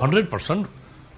100%।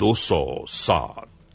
207।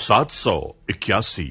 781।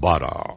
12।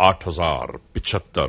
8075।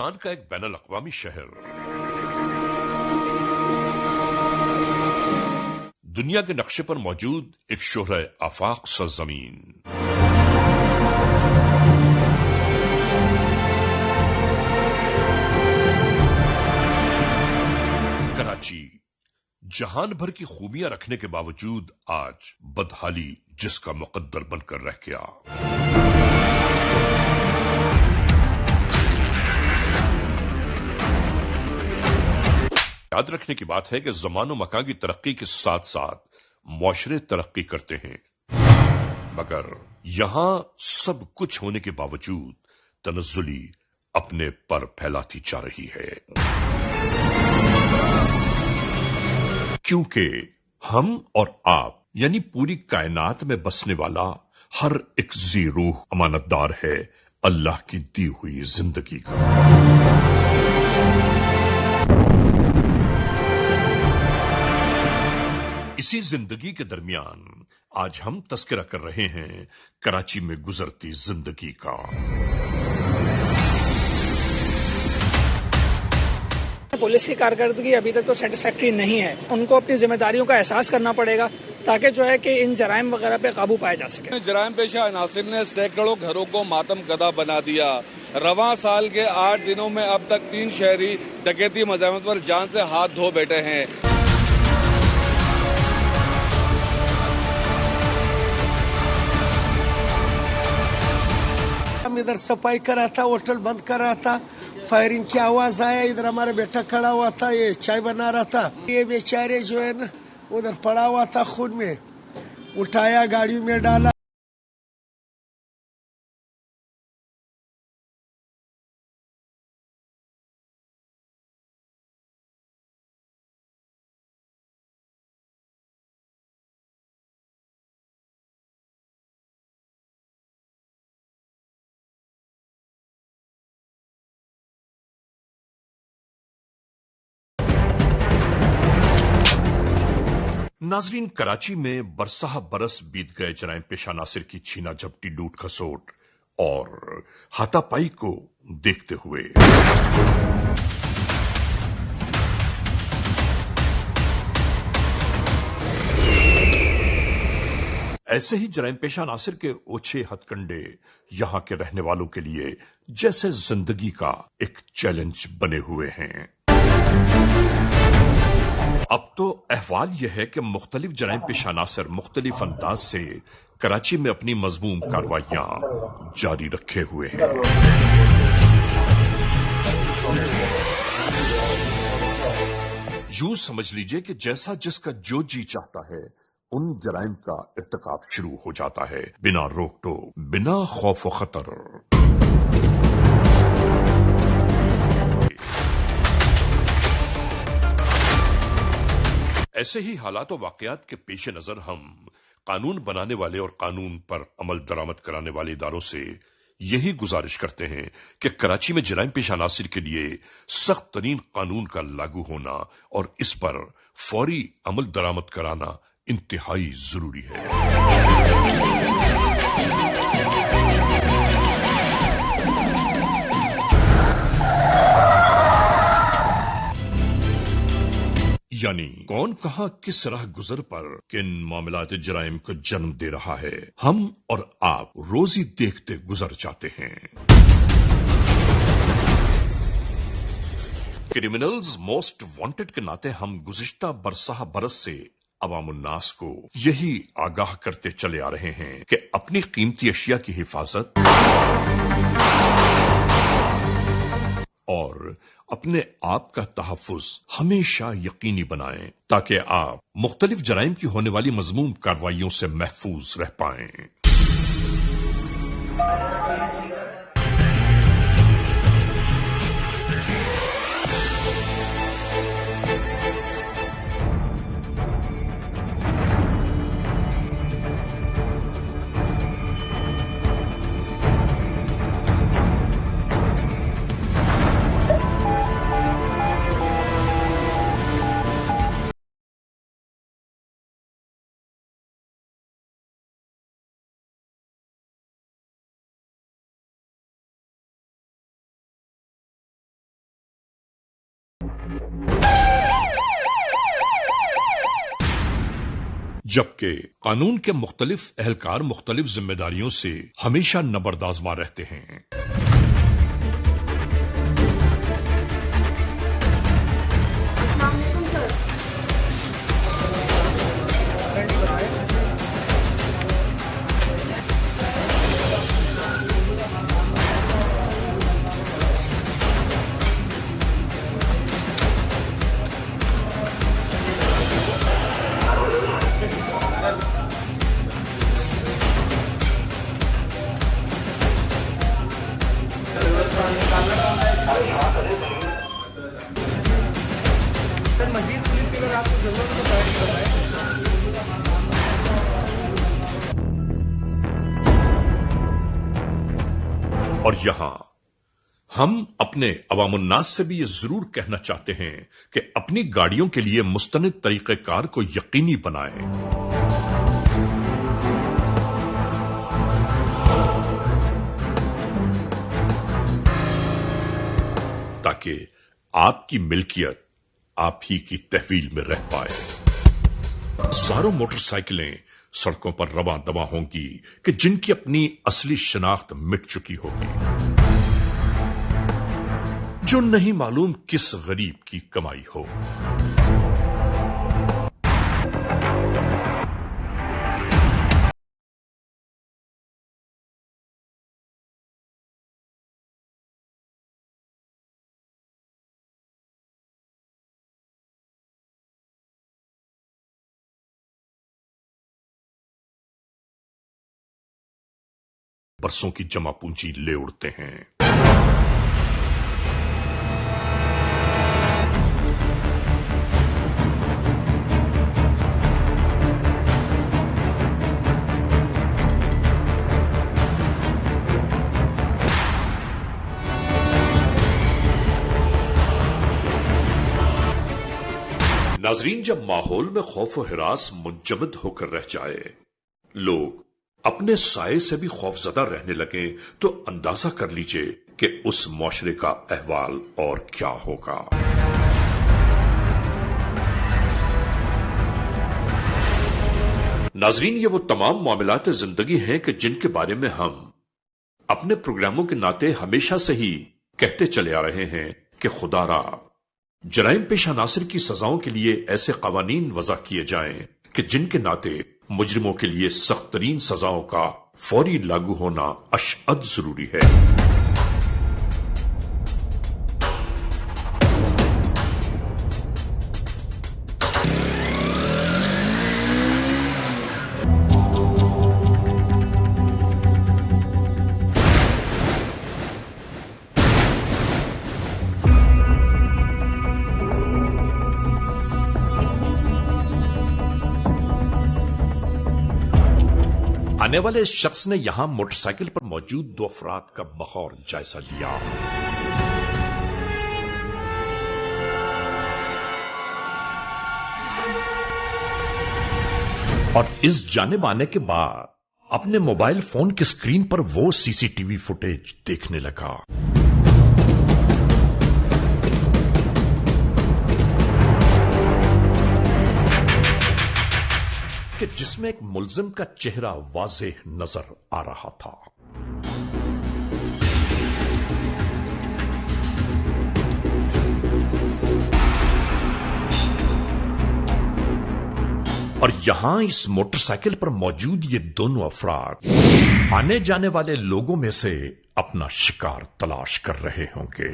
پاکستان کا ایک بین الاقوامی شہر دنیا کے نقشے پر موجود ایک شہرہ آفاق سرزمین کراچی جہان بھر کی خوبیاں رکھنے کے باوجود آج بدحالی جس کا مقدر بن کر رہ گیا۔ یاد رکھنے کی بات ہے کہ زمان و مکان کی ترقی کے ساتھ ساتھ معاشرے ترقی کرتے ہیں، مگر یہاں سب کچھ ہونے کے باوجود تنزلی اپنے پر پھیلاتی جا رہی ہے، کیونکہ ہم اور آپ یعنی پوری کائنات میں بسنے والا ہر ایک ذی روح امانت دار ہے اللہ کی دی ہوئی زندگی کا۔ اسی زندگی کے درمیان آج ہم تذکرہ کر رہے ہیں کراچی میں گزرتی زندگی کا۔ پولیس کی کارکردگی ابھی تک تو سیٹسفیکٹری نہیں ہے، ان کو اپنی ذمہ داریوں کا احساس کرنا پڑے گا تاکہ جو ہے کہ ان جرائم وغیرہ پہ قابو پایا جا سکے۔ جرائم پیشہ عناصر نے سینکڑوں گھروں کو ماتم کدہ بنا دیا۔ رواں سال کے 8 دنوں میں اب تک 3 شہری ڈکیتی مزاحمت پر جان سے ہاتھ دھو بیٹھے ہیں۔ ہم ادھر صفائی کر رہا تھا، ہوٹل بند کر رہا تھا، فائرنگ کی آواز آیا، ادھر ہمارا بیٹا کھڑا ہوا تھا، یہ چائے بنا رہا تھا، یہ بیچارے جو ہے نا ادھر پڑا ہوا تھا خود میں، اٹھایا گاڑیوں میں ڈالا۔ ناظرین، کراچی میں برسہ برس بیت گئے جرائم پیشہ عناصر کی چھینا جھپٹی، لوٹ کھسوٹ اور ہاتھا پائی کو دیکھتے ہوئے ایسے ہی جرائم پیشہ عناصر کے اوچھے ہتھ کنڈے یہاں کے رہنے والوں کے لیے جیسے زندگی کا ایک چیلنج بنے ہوئے ہیں۔ اب تو احوال یہ ہے کہ مختلف جرائم پیشہ عناصر مختلف انداز سے کراچی میں اپنی مذموم کارروائیاں جاری رکھے ہوئے ہیں۔ یوں سمجھ لیجئے کہ جیسا جس کا جو جی چاہتا ہے ان جرائم کا ارتکاب شروع ہو جاتا ہے، بنا روک ٹوک، بنا خوف و خطر۔ ایسے ہی حالات و واقعات کے پیش نظر ہم قانون بنانے والے اور قانون پر عمل درآمد کرانے والے اداروں سے یہی گزارش کرتے ہیں کہ کراچی میں جرائم پیشہ عناصر کے لیے سخت ترین قانون کا لاگو ہونا اور اس پر فوری عمل درآمد کرانا انتہائی ضروری ہے۔ یعنی کون کہاں کس راہ گزر پر کن معاملات جرائم کو جنم دے رہا ہے، ہم اور آپ روزی دیکھتے گزر جاتے ہیں۔ کرمنلز موسٹ وانٹڈ کے ناطے ہم گزشتہ برسہ برس سے عوام الناس کو یہی آگاہ کرتے چلے آ رہے ہیں کہ اپنی قیمتی اشیاء کی حفاظت اور اپنے آپ کا تحفظ ہمیشہ یقینی بنائیں تاکہ آپ مختلف جرائم کی ہونے والی مذموم کارروائیوں سے محفوظ رہ پائیں۔ جبکہ قانون کے مختلف اہلکار مختلف ذمہ داریوں سے ہمیشہ نبردآزما رہتے ہیں۔ اور یہاں ہم اپنے عوام الناس سے بھی یہ ضرور کہنا چاہتے ہیں کہ اپنی گاڑیوں کے لیے مستند طریقہ کار کو یقینی بنائیں۔ تاکہ آپ کی ملکیت آپ ہی کی تحویل میں رہ پائے۔ ہزاروں موٹر سائیکلیں سڑکوں پر رواں دواں ہوں گی کہ جن کی اپنی اصلی شناخت مٹ چکی ہوگی، جو نہیں معلوم کس غریب کی کمائی ہو۔ برسوں کی جمع پونجی لے اڑتے ہیں۔ ناظرین، جب ماحول میں خوف و ہراس منجمد ہو کر رہ جائے، لوگ اپنے سائے سے بھی خوف زدہ رہنے لگیں، تو اندازہ کر لیجئے کہ اس معاشرے کا احوال اور کیا ہوگا۔ ناظرین، یہ وہ تمام معاملات زندگی ہیں کہ جن کے بارے میں ہم اپنے پروگراموں کے ناطے ہمیشہ سے ہی کہتے چلے آ رہے ہیں کہ خدا را جرائم پیشہ عناصر کی سزاؤں کے لیے ایسے قوانین وضع کیے جائیں کہ جن کے ناطے مجرموں کے لیے سخت ترین سزاؤں کا فوری لاگو ہونا اشد ضروری ہے۔ آنے والے اس شخص نے یہاں موٹر سائیکل پر موجود 2 افراد کا بغور جائزہ لیا۔ اور اس جانب آنے کے بعد اپنے موبائل فون کی اسکرین پر وہ سی سی ٹی وی فوٹیج دیکھنے لگا۔ کہ جس میں ایک ملزم کا چہرہ واضح نظر آ رہا تھا۔ اور یہاں اس موٹر سائیکل پر موجود یہ دونوں افراد آنے جانے والے لوگوں میں سے اپنا شکار تلاش کر رہے ہوں گے۔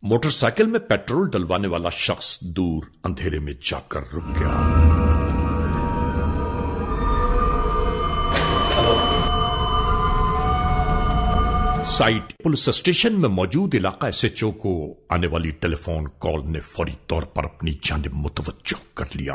موٹر سائیکل میں پیٹرول ڈلوانے والا شخص دور اندھیرے میں جا کر رک گیا۔ سائٹ پولیس اسٹیشن میں موجود علاقہ ایس ایچ او کو آنے والی ٹیلی فون کال نے فوری طور پر اپنی جانب متوجہ کر لیا۔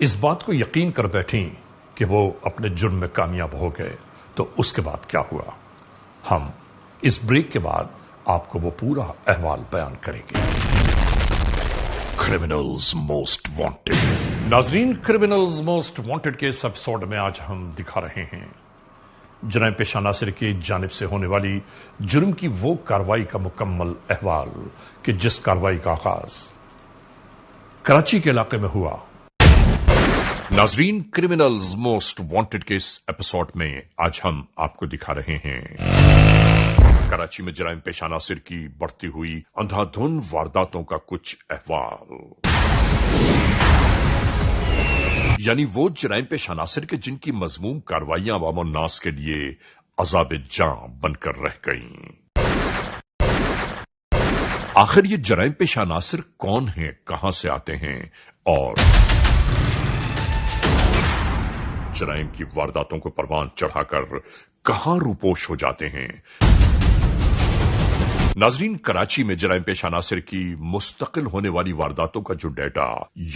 اس بات کو یقین کر بیٹھیں کہ وہ اپنے جرم میں کامیاب ہو گئے، تو اس کے بعد کیا ہوا؟ ہم اس بریک کے بعد آپ کو وہ پورا احوال بیان کریں گے۔ Criminals most wanted. ناظرین، کرمنلز موسٹ وانٹڈ کے اس ایپیسوڈ میں آج ہم دکھا رہے ہیں جرائم پیشہ عناصر کی جانب سے ہونے والی جرم کی وہ کارروائی کا مکمل احوال کہ جس کارروائی کا آغاز کراچی کے علاقے میں ہوا۔ ناظرین، کرمنلز موسٹ وانٹڈ کے اس ایپیسوڈ میں آج ہم آپ کو دکھا رہے ہیں کراچی میں جرائم پیشہ عناصر کی بڑھتی ہوئی اندھا دھند وارداتوں کا کچھ احوال، یعنی وہ جرائم پیشہ عناصر کے جن کی مذموم کارروائیاں عوام الناس کے لیے عذاب جاں بن کر رہ گئیں۔ آخر یہ جرائم پیشہ عناصر کون ہیں، کہاں سے آتے ہیں اور جرائم کی وارداتوں کو پروان چڑھا کر کہاں روپوش ہو جاتے ہیں؟ ناظرین، کراچی میں جرائم پیشہ عناصر کی مستقل ہونے والی وارداتوں کا جو ڈیٹا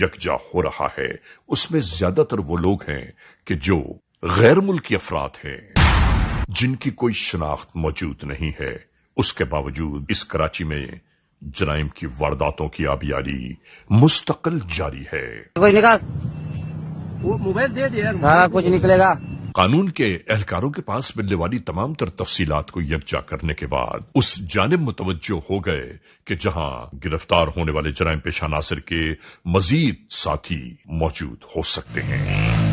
یکجا ہو رہا ہے، اس میں زیادہ تر وہ لوگ ہیں کہ جو غیر ملکی افراد ہیں، جن کی کوئی شناخت موجود نہیں ہے۔ اس کے باوجود اس کراچی میں جرائم کی وارداتوں کی آبیاری مستقل جاری ہے۔ موبائل دے دیا، سارا کچھ نکلے گا۔ قانون کے اہلکاروں کے پاس ملنے والی تمام تر تفصیلات کو یکجا کرنے کے بعد اس جانب متوجہ ہو گئے کہ جہاں گرفتار ہونے والے جرائم پیشہ عناصر کے مزید ساتھی موجود ہو سکتے ہیں۔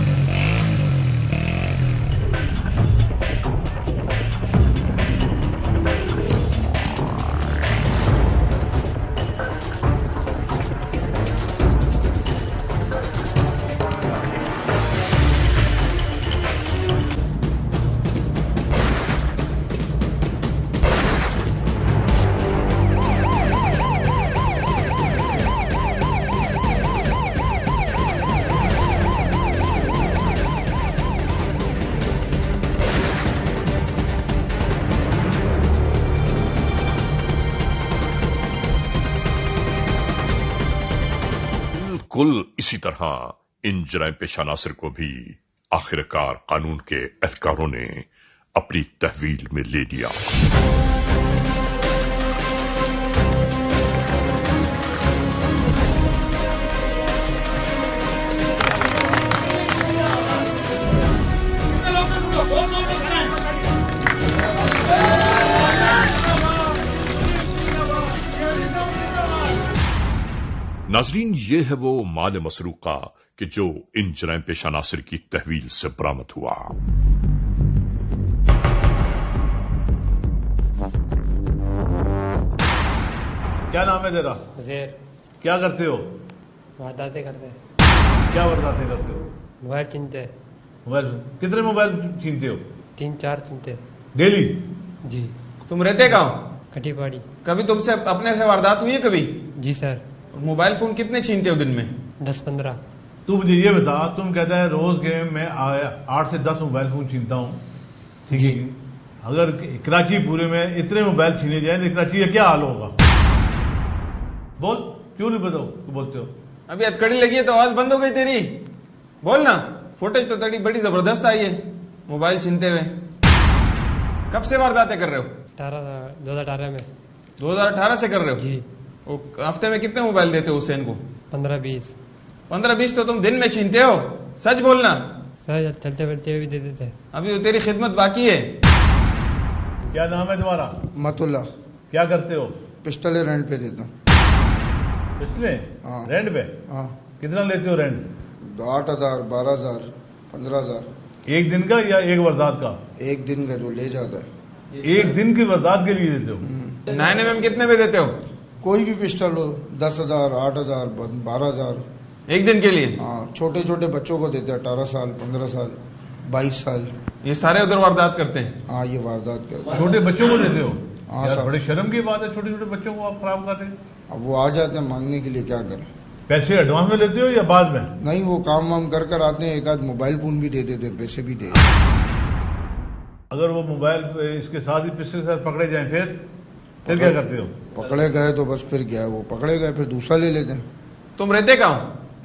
کل اسی طرح ان جرائم پیشہ عناصر کو بھی آخر کار قانون کے اہلکاروں نے اپنی تحویل میں لے لیا۔ ناظرین، یہ ہے وہ مال مسروقہ کہ جو ان جرائم پیشہ عناصر کی تحویل سے برآمد ہوا۔ کیا نام ہے تیرا؟ زیر۔ کیا کرتے ہو؟ وارداتیں کرتے۔ کیا وارداتیں کرتے ہو؟ موبائل چنتے۔ موبائل کتنے موبائل چھینتے ہو؟ 3-4 چنتے ڈیلی؟ جی۔ تم رہتے کہاں؟ کٹی پاڑی۔ کبھی تم سے اپنے سے واردات ہوئی ہے کبھی؟ جی سر۔ موبائل فون کتنے چھینتے ہو دن میں؟ 10-15۔ تو مجھے یہ بتا، تم کہتا ہے روز کے میں 8 سے 10 موبائل فون چھینتا ہوں، ٹھیک ہے؟ اگر کراچی پورے میں اتنے موبائل چھینے جائیں تو کراچی کا کیا حال ہوگا؟ بول، کیوں نہیں بتاؤ تو بولتے ہو؟ ابھی ہتکڑی لگی ہے تو آواز بند ہو گئی تیری، بول نا۔ فوٹیج تو تیری بڑی زبردست آئی ہے موبائل چھینتے ہوئے۔ کب سے وارداتیں کر رہے ہو؟ 2018 میں۔ 2018 سے کر رہے ہو؟ جی۔ ہفتے میں کتنے موبائل دیتے ہو حسین کو؟ 15-20۔ 15-20 تو تم دن میں چھینتے ہو، سچ بولنا۔ سر چلتے پھرتے بھی دے دیتے۔ ابھی تو تیری خدمت باقی ہے۔ کیا نام ہے تمہارا؟ مت اللہ۔ کیا کرتے ہو؟ پسٹلیں رینٹ پہ دیتا ہوں۔ پسٹلیں؟ ہاں۔ رینٹ پہ؟ ہاں۔ کتنا لیتے ہو رینٹ؟ 8,000، 12,000، 15,000۔ ایک دن کا یا ایک واردات کا؟ ایک دن کا جو لے جاتا ہے۔ ایک دن کی واردات کے لیے دیتے ہو؟ 9mm کتنے پہ دیتے ہو؟ کوئی بھی پسٹل ہو، 10,000، 8,000، 12,000 ایک دن کے لیے؟ ہاں۔ چھوٹے چھوٹے بچوں کو دیتے ہیں، 18 سال، 15 سال، 22 سال۔ یہ سارے ادھر واردات کرتے ہیں؟ ہاں، یہ واردات کرتے ہیں۔ چھوٹے بچوں کو دیتے ہو؟ ہاں یار بڑی شرم کی بات ہے، چھوٹے چھوٹے بچوں کو آپ خراب کرتے ہیں۔ اب وہ آ جاتے ہیں مانگنے کے لیے، کیا کریں؟ پیسے ایڈوانس میں لیتے ہو یا بعد میں؟ نہیں، وہ کام وام کر آتے ہیں، ایک آدھ موبائل فون بھی دے دیتے ہیں، پیسے بھی دے۔ اگر وہ موبائل اس کے ساتھ ہی پسٹل کے ساتھ پکڑے جائیں پھر کیا کرتے ہو؟ پکڑے گئے تو بس پھر کیا ہے، وہ پکڑے گئے پھر دوسرا لے لیتے ہیں۔ تم رہتے کہاں؟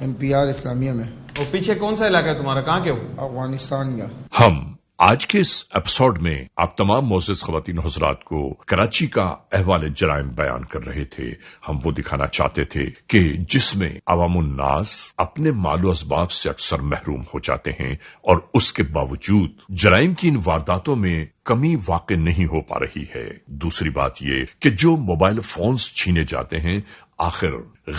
MPR اسلامیہ میں۔ اور پیچھے کون سا علاقہ ہے تمہارا, کہاں کے ہو؟ افغانستان کا. ہم آج کے اس ایپیسوڈ میں آپ تمام معزز خواتین و حضرات کو کراچی کا احوال جرائم بیان کر رہے تھے. ہم وہ دکھانا چاہتے تھے کہ جس میں عوام الناس اپنے مال و اسباب سے اکثر محروم ہو جاتے ہیں اور اس کے باوجود جرائم کی ان وارداتوں میں کمی واقع نہیں ہو پا رہی ہے. دوسری بات یہ کہ جو موبائل فونز چھینے جاتے ہیں, آخر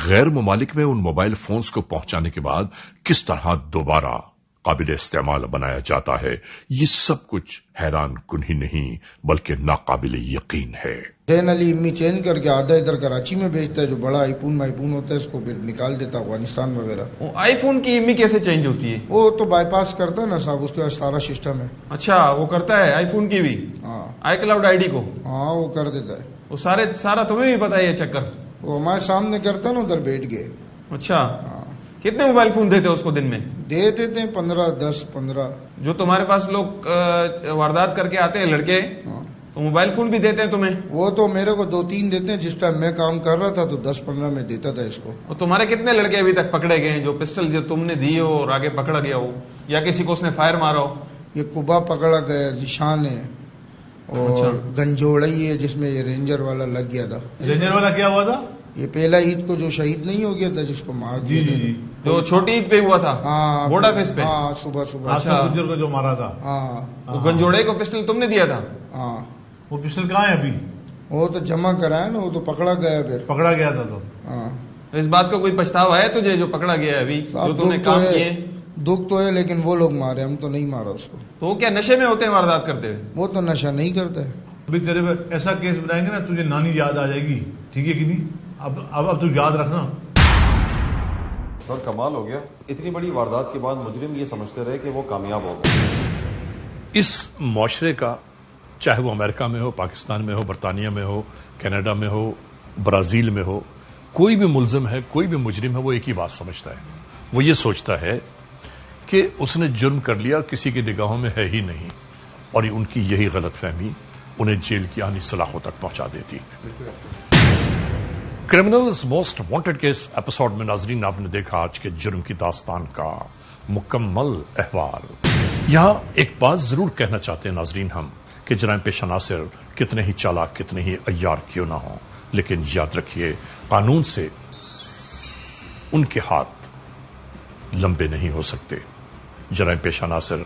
غیر ممالک میں ان موبائل فونز کو پہنچانے کے بعد کس طرح دوبارہ قابل استعمال بنایا جاتا ہے, یہ سب کچھ حیران کن ہی نہیں بلکہ ناقابل یقین ہے. حسین علی امی چینج کر کے آدھا ادھر کراچی میں بیچتا ہے, جو بڑا آئی فون ہوتا ہے اس کو پھر نکال دیتا افغانستان وغیرہ. آئی فون کی امی کیسے چینج ہوتی ہے؟ وہ تو بائی پاس کرتا ہے نا صاحب, اس کے پاس سارا سسٹم ہے. اچھا, وہ کرتا ہے آئی فون کی بھی, ہاں آئی کلاؤڈ آئی ڈی کو. ہاں وہ کر دیتا ہے. وہ سارا تمہیں بھی پتا ہے یہ چکر؟ وہ ہمارے سامنے کرتا ہے نا ادھر بیٹھ کے. اچھا, کتنے موبائل فون دیتے اس کو دن میں؟ دے دیتے ہیں 15, 10, 15. جو تمہارے پاس لوگ واردات کر کے آتے ہیں لڑکے, تو موبائل فون بھی دیتے ہیں تمہیں؟ وہ تو میرے کو 2-3 دیتے ہیں. جس ٹائم میں کام کر رہا تھا تو 10-15 میں دیتا تھا اس کو. اور تمہارے کتنے لڑکے ابھی تک پکڑے گئے ہیں جو پسٹل جو تم نے دی ہو اور آگے پکڑا گیا ہو, یا کسی کو اس نے فائر مارا ہو؟ یہ کبا پکڑا گیا, ذیشان ہے, اور گنجوڑئی ہے جس میں یہ رینجر والا لگ گیا تھا. رینجر والا کیا ہوا تھا؟ یہ پہلا عید کو جو شہید نہیں ہو گیا تھا جس کو مار دیا تھا, جو چھوٹی عید پہ ہوا تھا. ہاں, بوڈا فیس پہ. ہاں, صبح. اچھا, گجر کو جو مارا تھا. ہاں, وہ گنجوڑے کو پسٹل تم نے دیا تھا؟ ہاں. وہ پسٹل کہاں ہے ابھی؟ وہ تو جمع کرایا نا, وہ تو پکڑا گیا. پھر پکڑا گیا تھا تو. ہاں, اس بات کا کوئی پچھتاوا ہے تجھے جو پکڑا گیا ہے ابھی, جو تم نے کام کیے؟ دکھ تو ہے, لیکن وہ لوگ مارے, ہم تو نہیں مارا اس کو. تو وہ کیا نشے میں ہوتے ہیں واردات کرتے ہوئے؟ وہ تو نشہ نہیں کرتا ہے. ابھی تیرے پہ ایسا کیس بنائیں گے نا, تجھے نانی یاد آ جائے گی, ٹھیک ہے کہ نہیں؟ اب تو یاد رکھنا. سر کمال ہو گیا, اتنی بڑی واردات کے بعد مجرم یہ سمجھتے رہے کہ وہ کامیاب ہو گئے. اس معاشرے کا, چاہے وہ امریکہ میں ہو, پاکستان میں ہو, برطانیہ میں ہو, کینیڈا میں ہو, برازیل میں ہو, کوئی بھی ملزم ہے, کوئی بھی مجرم ہے, وہ ایک ہی بات سمجھتا ہے. وہ یہ سوچتا ہے کہ اس نے جرم کر لیا, کسی کی نگاہوں میں ہے ہی نہیں, اور ان کی یہی غلط فہمی انہیں جیل کی آنی سلاخوں تک پہنچا دیتی. Criminals most wanted case episode میں ناظرین آپ نے دیکھا آج کے جرم کی داستان کا مکمل احوال. یہاں ایک بات ضرور کہنا چاہتے ہیں ناظرین ہم, کہ جرائم پیش عناصر کتنے ہی چالاک, کتنے ہی عیار کیوں نہ ہوں, لیکن یاد رکھیے قانون سے ان کے ہاتھ لمبے نہیں ہو سکتے. جرائم پیش عناصر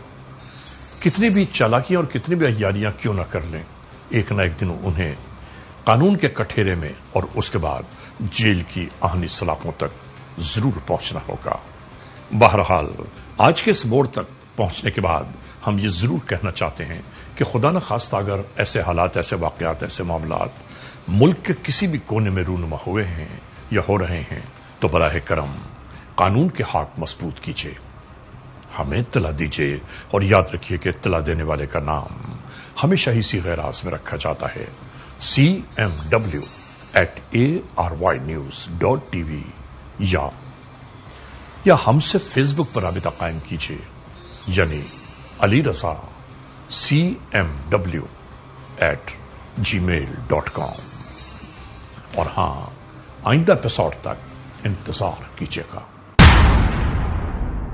کتنی بھی چالاکیاں اور کتنی بھی عیاریاں کیوں نہ کر لیں, ایک نہ ایک دن انہیں قانون کے کٹہرے میں اور اس کے بعد جیل کی آہنی سلاخوں تک ضرور پہنچنا ہوگا. بہرحال آج کے اس موڑ تک پہنچنے کے بعد ہم یہ ضرور کہنا چاہتے ہیں کہ خدا نہ خواستہ اگر ایسے حالات, ایسے واقعات, ایسے معاملات ملک کے کسی بھی کونے میں رونما ہوئے ہیں یا ہو رہے ہیں, تو براہ کرم قانون کے ہاتھ مضبوط کیجیے, ہمیں اطلاع دیجیے, اور یاد رکھیے کہ اطلاع دینے والے کا نام ہمیشہ ہی سی غیراز میں رکھا جاتا ہے, cmw@arYnews.tv, یا ہم سے فیس بک پر رابطہ قائم کیجیے, یعنی علی رضا cmw@gmail.com. اور ہاں, آئندہ ایپیسوڈ تک انتظار کیجیے گا.